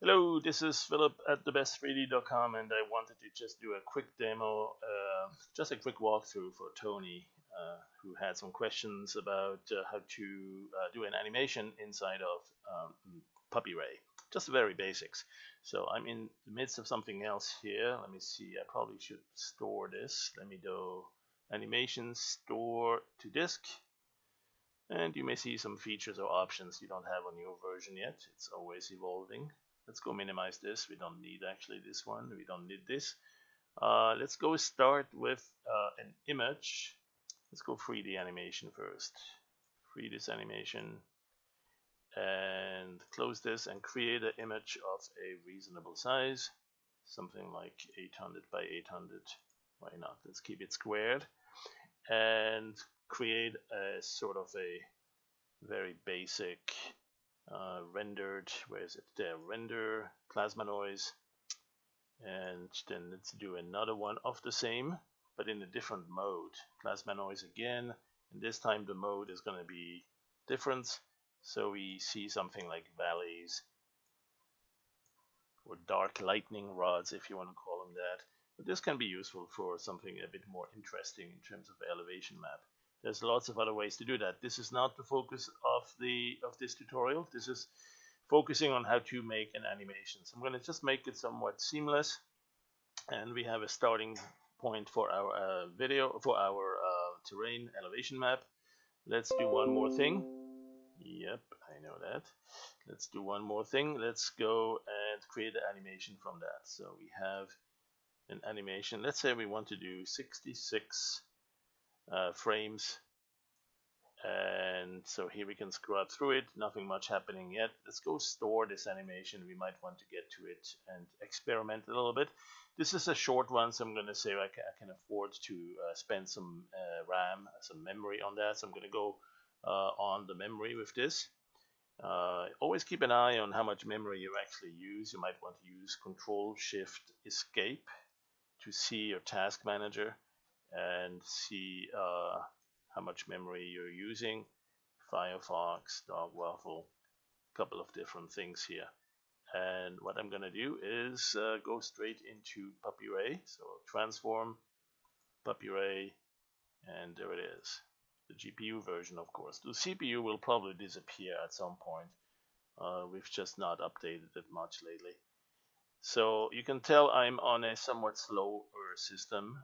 Hello, this is Philip at thebest3d.com, and I wanted to just do a quick demo, just a quick walkthrough for Tony, who had some questions about how to do an animation inside of PuppyRay. Just the very basics. So I'm in the midst of something else here. Let me see, I probably should store this. Let me do animation, store to disk. And you may see some features or options you don't have on your version yet. It's always evolving. Let's go minimize this. We don't need actually this one. We don't need this. Let's go start with an image. Let's go free the animation first. Free this animation and close this and create an image of a reasonable size. Something like 800 by 800. Why not? Let's keep it squared. And create a sort of a very basic rendered, where is it there, render plasma noise, and then let's do another one of the same but in a different mode, plasma noise again, and this time the mode is going to be different, so we see something like valleys or dark lightning rods, if you want to call them that. But this can be useful for something a bit more interesting in terms of elevation map. There's lots of other ways to do that. This is not the focus of this tutorial. This is focusing on how to make an animation. So I'm going to just make it somewhat seamless, and we have a starting point for our video, for our terrain elevation map. Let's do one more thing. Yep, I know that. Let's do one more thing. Let's go and create an animation from that. So we have an animation. Let's say we want to do 66 frames, and so here we can scrub through it. Nothing much happening yet. Let's go store this animation. We might want to get to it and experiment a little bit. This is a short one, so I'm going to say I can afford to spend some RAM, some memory on that. So I'm going to go on the memory with this. Always keep an eye on how much memory you actually use. You might want to use Control Shift Escape to see your task manager and see how much memory you're using. Firefox, Dog Waffle, a couple of different things here. And what I'm going to do is go straight into PuppyRay. So transform PuppyRay, and there it is. The GPU version, of course. The CPU will probably disappear at some point. We've just not updated it much lately. So you can tell I'm on a somewhat slower system.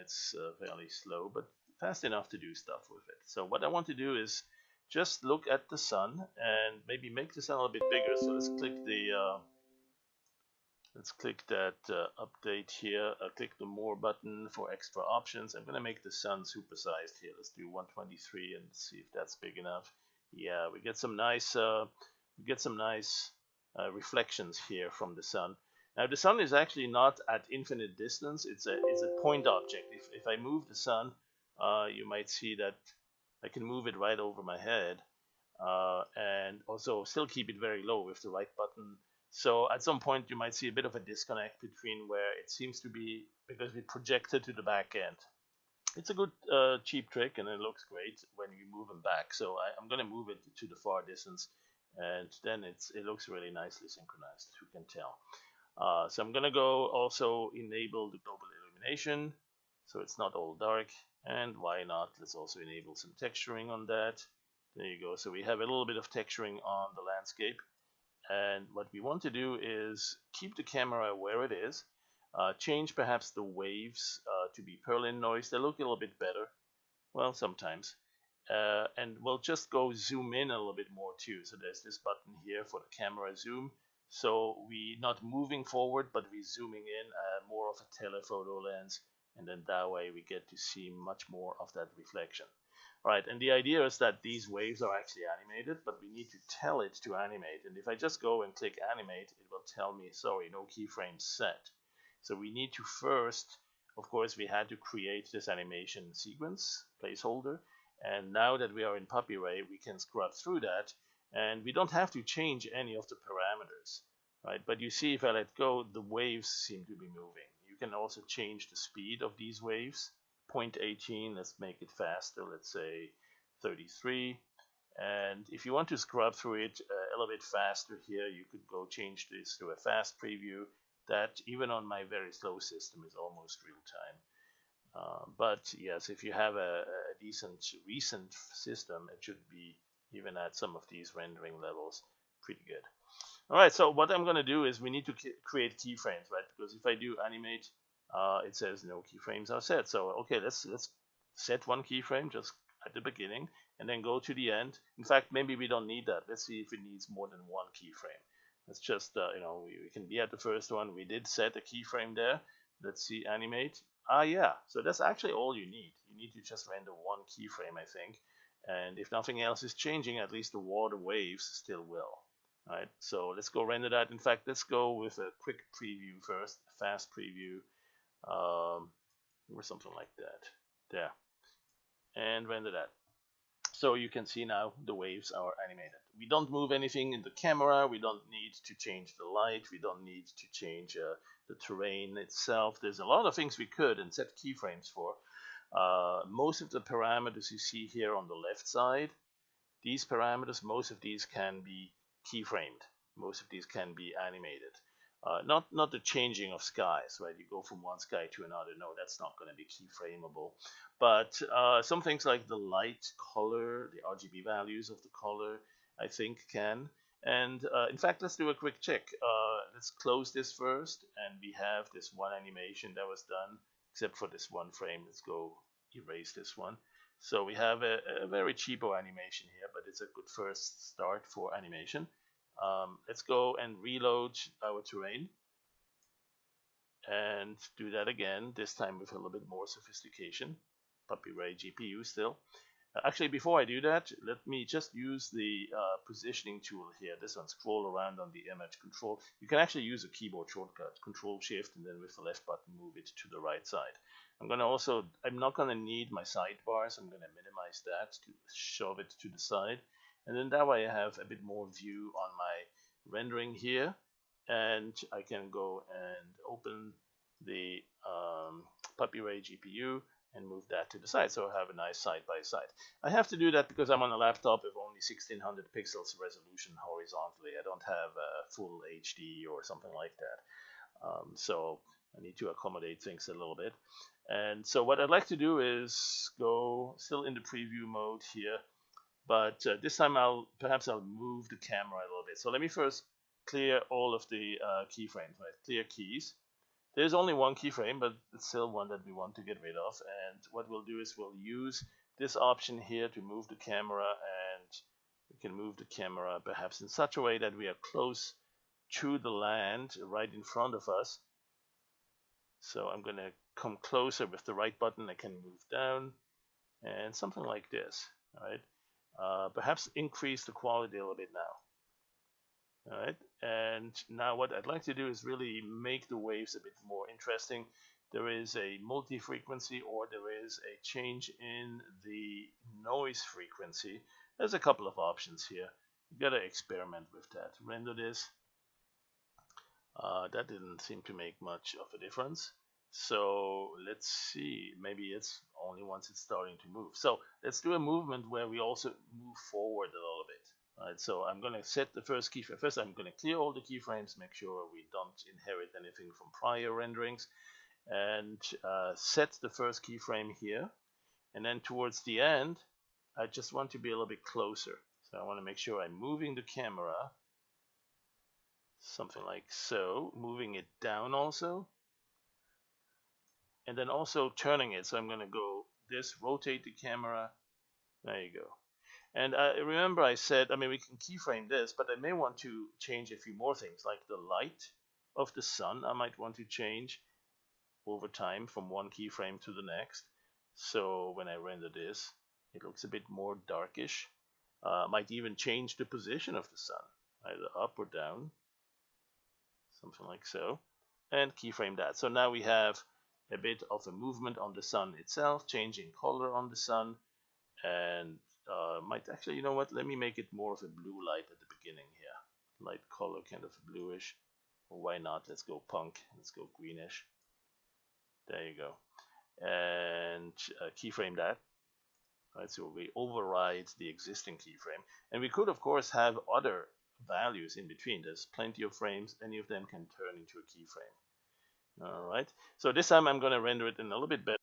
It's fairly slow, but fast enough to do stuff with it. So what I want to do is just look at the sun and maybe make the sun a little bit bigger. So let's click that update here. Click the more button for extra options. I'm going to make the sun supersized here. Let's do 123 and see if that's big enough. Yeah, we get some nice reflections here from the sun. Now the sun is actually not at infinite distance. It's a point object. If I move the sun, you might see that I can move it right over my head, and also still keep it very low with the right button. So at some point you might see a bit of a disconnect between where it seems to be, because we projected to the back end. It's a good cheap trick, and it looks great when you move them back. So I'm going to move it to the far distance, and then it looks really nicely synchronized, as you can tell. So I'm going to go also enable the global illumination, so it's not all dark. And why not? Let's also enable some texturing on that. There you go. So we have a little bit of texturing on the landscape. And what we want to do is keep the camera where it is. Change perhaps the waves to be Perlin noise. They look a little bit better. Well, sometimes. And we'll just go zoom in a little bit more too. So there's this button here for the camera zoom. So we're not moving forward, but we're zooming in more of a telephoto lens, and then that way we get to see much more of that reflection. All right, and the idea is that these waves are actually animated, but we need to tell it to animate. And if I just go and click animate, it will tell me, sorry, no keyframe set. So we need to first, of course, we had to create this animation sequence placeholder. And now that we are in PuppyRay, we can scrub through that. And we don't have to change any of the parameters, right? But you see, if I let go, the waves seem to be moving. You can also change the speed of these waves. 0.18, let's make it faster, let's say 33. And if you want to scrub through it a little bit faster here, you could go change this to a fast preview. That, even on my very slow system, is almost real time. But yes, if you have a decent recent system, it should be, even at some of these rendering levels, pretty good. All right, so what I'm going to do is we need to create keyframes, right? Because if I do animate, it says no keyframes are set. So okay, let's set one keyframe just at the beginning, and then go to the end. In fact, maybe we don't need that. Let's see if it needs more than one keyframe. Let's just we can be at the first one. We did set a keyframe there. Let's see, animate. Yeah, so that's actually all you need. You need to just render one keyframe, I think. And if nothing else is changing, at least the water waves still will. All right, so let's go render that. In fact, let's go with a quick preview first, a fast preview, or something like that. There, and render that. So you can see now the waves are animated. We don't move anything in the camera. We don't need to change the light. We don't need to change the terrain itself. There's a lot of things we could and set keyframes for. Most of the parameters you see here on the left side, these parameters, most of these can be keyframed. Most of these can be animated. Not the changing of skies, right? You go from one sky to another. No, that's not going to be keyframeable. But some things like the light, color, the RGB values of the color, I think can. And in fact, let's do a quick check. Let's close this first, and we have this one animation that was done, except for this one frame. Let's go erase this one. So we have a very cheapo animation here, but it's a good first start for animation. Let's go and reload our terrain and do that again, this time with a little bit more sophistication. PuppyRay GPU still. Actually, before I do that, let me just use the positioning tool here. This one, scroll around on the image, control. You can actually use a keyboard shortcut, control shift, and then with the left button move it to the right side. I'm not going to need my sidebars. I'm going to minimize that to shove it to the side. And then that way I have a bit more view on my rendering here. And I can go and open the PuppyRay GPU and move that to the side, so I have a nice side by side. I have to do that because I'm on a laptop with only 1600 pixels resolution horizontally. I don't have a full HD or something like that. So I need to accommodate things a little bit. And so what I'd like to do is go still in the preview mode here, but this time perhaps I'll move the camera a little bit. So let me first clear all of the keyframes, right? Clear keys. There's only one keyframe, but it's still one that we want to get rid of. And what we'll do is we'll use this option here to move the camera, and we can move the camera perhaps in such a way that we are close to the land right in front of us. So I'm going to come closer with the right button. I can move down and something like this. All right. Perhaps increase the quality a little bit now. All right, and now what I'd like to do is really make the waves a bit more interesting. There is a multi-frequency, or there is a change in the noise frequency. There's a couple of options here. You gotta experiment with that. Render this. That didn't seem to make much of a difference. So let's see, maybe it's only once it's starting to move. So let's do a movement where we also move forward a little bit. Right, so I'm going to set the first keyframe. First, I'm going to clear all the keyframes, make sure we don't inherit anything from prior renderings, and set the first keyframe here. And then towards the end, I just want to be a little bit closer. So I want to make sure I'm moving the camera, something like so, moving it down also, and then also turning it. So I'm going to go this, rotate the camera. There you go. And remember I said, we can keyframe this, but I may want to change a few more things, like the light of the sun. I might want to change over time from one keyframe to the next. So when I render this, it looks a bit more darkish. Might even change the position of the sun, either up or down, something like so, and keyframe that. So now we have a bit of a movement on the sun itself, changing color on the sun, and might actually, you know what, let me make it more of a blue light at the beginning here. Light color, kind of bluish. Or why not? Let's go punk. Let's go greenish. There you go. And keyframe that. Right, so we override the existing keyframe. And we could, of course, have other values in between. There's plenty of frames. Any of them can turn into a keyframe. All right. So this time I'm going to render it in a little bit better